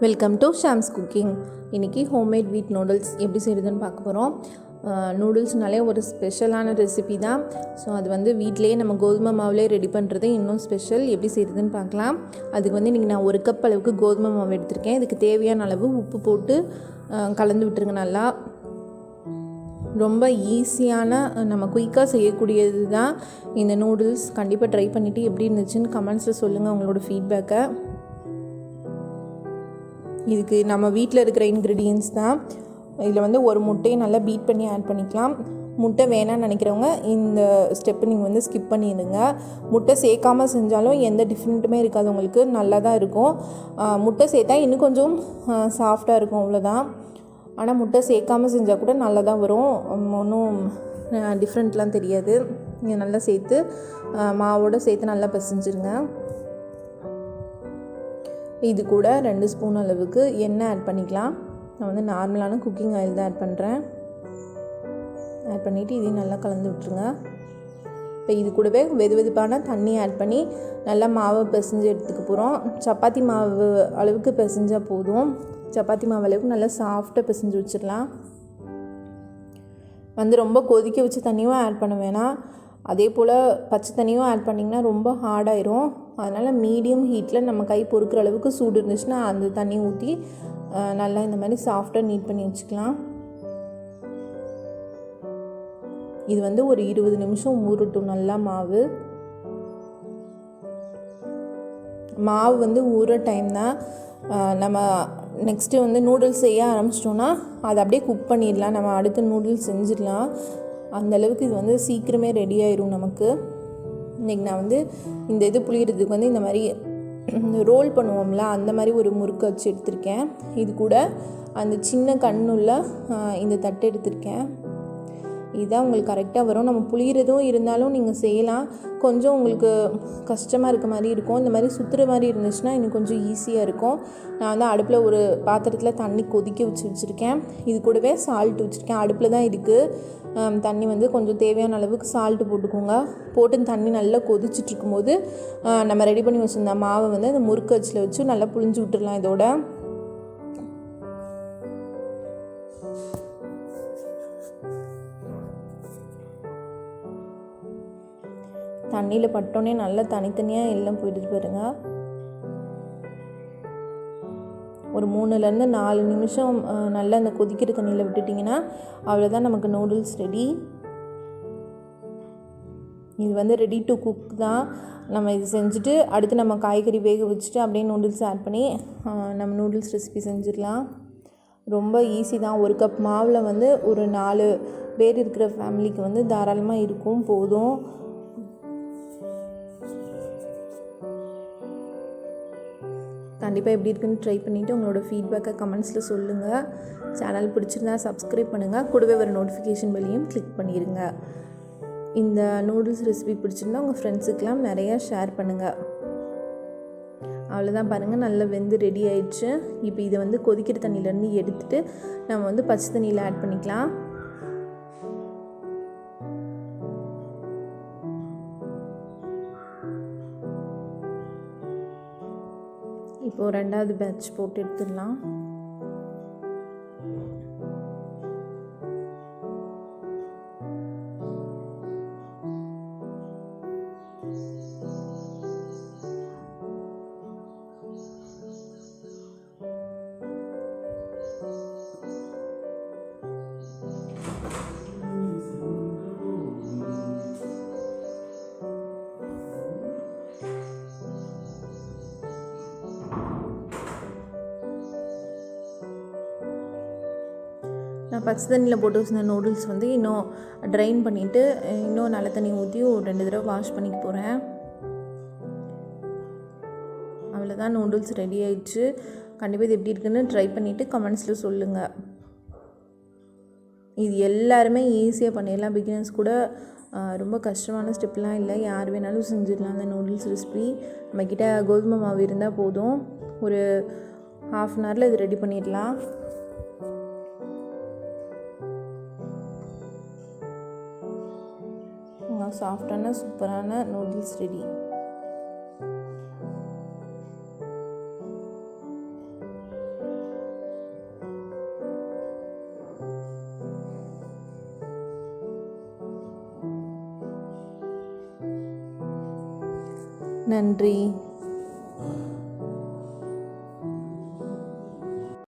Welcome to Shams cooking. இன்றைக்கி homemade வீட் noodles எப்படி செய்கிறதுன்னு பார்க்க போகிறோம். நூடுல்ஸ்னாலே ஒரு ஸ்பெஷலான ரெசிபி தான். ஸோ அது வந்து வீட்டிலேயே நம்ம கோதுமை மாவுலேயே ரெடி பண்ணுறது இன்னும் ஸ்பெஷல். எப்படி செய்கிறதுன்னு பார்க்கலாம். அதுக்கு வந்து இன்றைக்கி நான் 1 கப் அளவுக்கு கோதுமை மாவு எடுத்திருக்கேன். இதுக்கு தேவையான அளவு உப்பு போட்டு கலந்து விட்டுருங்க நல்லா. ரொம்ப ஈஸியான நம்ம குயிக்காக செய்யக்கூடியது தான் இந்த நூடுல்ஸ். கண்டிப்பாக ட்ரை பண்ணிவிட்டு எப்படி இருந்துச்சுன்னு கமெண்ட்ஸில் சொல்லுங்கள் உங்களோட ஃபீட்பேக்கை. இதுக்கு நம்ம வீட்டில் இருக்கிற இன்க்ரீடியன்ஸ் தான். இதில் வந்து ஒரு முட்டையை நல்லா பீட் பண்ணி ஆட் பண்ணிக்கலாம். முட்டை வேணான்னு நினைக்கிறவங்க இந்த ஸ்டெப்பு நீங்கள் வந்து ஸ்கிப் பண்ணிடுங்க. முட்டை சேர்க்காமல் செஞ்சாலும் எந்த டிஃப்ரெண்ட்டுமே இருக்காது, உங்களுக்கு நல்லா தான் இருக்கும். முட்டை சேர்த்தா இன்னும் கொஞ்சம் சாஃப்டாக இருக்கும், அவ்வளோதான். ஆனால் முட்டை சேர்க்காமல் செஞ்சால் கூட நல்லா தான் வரும், ஒன்றும் டிஃப்ரெண்ட்லாம் தெரியாது. நீங்கள் நல்லா சேர்த்து மாவோடு சேர்த்து நல்லா பிசைஞ்சிருங்க. இது கூட 2 ஸ்பூன் அளவுக்கு எண்ணெய் ஆட் பண்ணிக்கலாம். நான் வந்து நார்மலான குக்கிங் ஆயில் தான் ஆட் பண்ணுறேன். ஆட் பண்ணிவிட்டு இதையும் நல்லா கலந்து விட்டுருங்க. இப்போ இது கூடவே வெதுவெதுப்பான தண்ணி ஆட் பண்ணி நல்லா மாவை பிசைஞ்சு எடுத்துக்க போகிறோம். சப்பாத்தி மாவு அளவுக்கு பிசைஞ்சால் போதும். சப்பாத்தி மாவு அளவுக்கு நல்லா சாஃப்டாக பிசைஞ்சு வச்சிடலாம். வந்து ரொம்ப கொதிக்க வச்ச தண்ணியும் ஆட் பண்ண வேணாம், அதே போல் பச்சை தண்ணியும் ஆட் பண்ணிங்கன்னா ரொம்ப ஹார்டாயிரும். அதனால் மீடியம் ஹீட்டில் நம்ம கை பொறுக்கிற அளவுக்கு சூடு இருந்துச்சுன்னா அந்த தண்ணி ஊற்றி நல்லா இந்த மாதிரி சாஃப்டாக நீட் பண்ணி வச்சுக்கலாம். இது வந்து ஒரு 20 நிமிஷம் ஊறட்டும் நல்லா மாவு. மாவு வந்து ஊற டைம் தான். நம்ம நெக்ஸ்ட்டு வந்து நூடுல்ஸ் செய்ய ஆரம்பிச்சிட்டோன்னா அதை அப்படியே குக் பண்ணிடலாம். நம்ம அடுத்து நூடுல்ஸ் செஞ்சிடலாம். அந்தளவுக்கு இது வந்து சீக்கிரமே ரெடி ஆயிரும் நமக்கு. இன்றைக்கி நான் வந்து இந்த இது புளியறதுக்கு வந்து இந்த மாதிரி ரோல் பண்ணுவோம்ல, அந்த மாதிரி ஒரு முறுக்கு வச்சு எடுத்திருக்கேன். இது கூட அந்த சின்ன கண்ணுள்ள இந்த தட்டு எடுத்திருக்கேன். இதுதான் உங்களுக்கு கரெக்டாக வரும். நம்ம புளியறதும் இருந்தாலும் நீங்கள் செய்யலாம். கொஞ்சம் உங்களுக்கு கஷ்டமாக இருக்க மாதிரி இருக்கும். இந்த மாதிரி சுற்றுற மாதிரி இருந்துச்சுன்னா இன்னும் கொஞ்சம் ஈஸியாக இருக்கும். நான் வந்து அடுப்பில் ஒரு பாத்திரத்தில் தண்ணி கொதிக்க வச்சுருக்கேன். இது கூடவே சால்ட் வச்சுருக்கேன். அடுப்பில் தான் இருக்குது தண்ணி. வந்து கொஞ்சம் தேவையான அளவுக்கு சால்ட்டு போட்டுக்கோங்க. போட்டு தண்ணி நல்லா கொதிச்சுட்ருக்கும்போது நம்ம ரெடி பண்ணி வச்சுருந்த மாவை வந்து அந்த முறுக்கு அச்சில் வச்சு நல்லா புழிஞ்சு விட்டுடலாம். இதோட தண்ணியில் பட்டோன்னே நல்லா தனித்தனியாக எல்லாம் போயிட்டு பாருங்கள். ஒரு 3-4 நிமிஷம் நல்லா அந்த கொதிக்கிற தண்ணியில் விட்டுட்டிங்கன்னா அவ்வளோதான், நமக்கு நூடுல்ஸ் ரெடி. இது வந்து ரெடி டு குக் தான். நம்ம இது செஞ்சுட்டு அடுத்து நம்ம காய்கறி வேக வச்சுட்டு அப்படியே நூடுல்ஸ் ஆட் பண்ணி நம்ம நூடுல்ஸ் ரெசிபி செஞ்சிடலாம். ரொம்ப ஈஸி தான். 1 கப் மாவில் வந்து ஒரு 4 பேர் இருக்கிற ஃபேமிலிக்கு வந்து தாராளமாக இருக்கும், போதும். கண்டிப்பாக எப்படி இருக்குன்னு ட்ரை பண்ணிவிட்டு உங்களோட ஃபீட்பேக்கை கமெண்ட்ஸில் சொல்லுங்கள். சேனல் பிடிச்சிருந்தா சப்ஸ்கிரைப் பண்ணுங்கள். கூடவே வர நோட்டிஃபிகேஷன் பெல்லையும் கிளிக் பண்ணிடுங்க. இந்த நூடுல்ஸ் ரெசிபி பிடிச்சிருந்தா உங்கள் ஃப்ரெண்ட்ஸுக்கெலாம் நிறையா ஷேர் பண்ணுங்கள். அவ்வளோதான், பாருங்கள் நல்லா வெந்து ரெடி ஆயிடுச்சு. இப்போ இதை வந்து கொதிக்கிற தண்ணியிலேருந்து எடுத்துகிட்டு நம்ம வந்து பச்சை தண்ணியில் ஆட் பண்ணிக்கலாம். இப்போது 2வது பேட்ச் போட்டு எடுத்துடலாம். நான் பச்சை தண்ணியில் போட்டு வச்சிருந்த நூடுல்ஸ் வந்து இன்னும் ட்ரைன் பண்ணிவிட்டு இன்னும் நல்ல தண்ணி ஊற்றி ஒரு 2 தடவை வாஷ் பண்ணிக்க போகிறேன். அவ்வளோதான், நூடுல்ஸ் ரெடி ஆயிடுச்சு. கண்டிப்பாக இது எப்படி இருக்குன்னு ட்ரை பண்ணிவிட்டு கமெண்ட்ஸில் சொல்லுங்கள். இது எல்லாருமே ஈஸியாக பண்ணிடலாம். பிகினர்ஸ் கூட ரொம்ப கஷ்டமான ஸ்டெப்லாம் இல்லை, யார் வேணாலும் செஞ்சிடலாம். அந்த நூடுல்ஸ் ரெசிபி நம்மக்கிட்ட கோதுமை மாவு இருந்தால் போதும். ஒரு 1/2 அன் ஹவரில் இது ரெடி பண்ணிடலாம். சாஃப்டான சூப்பரான நூடுல்ஸ் ரெடி. நன்றி.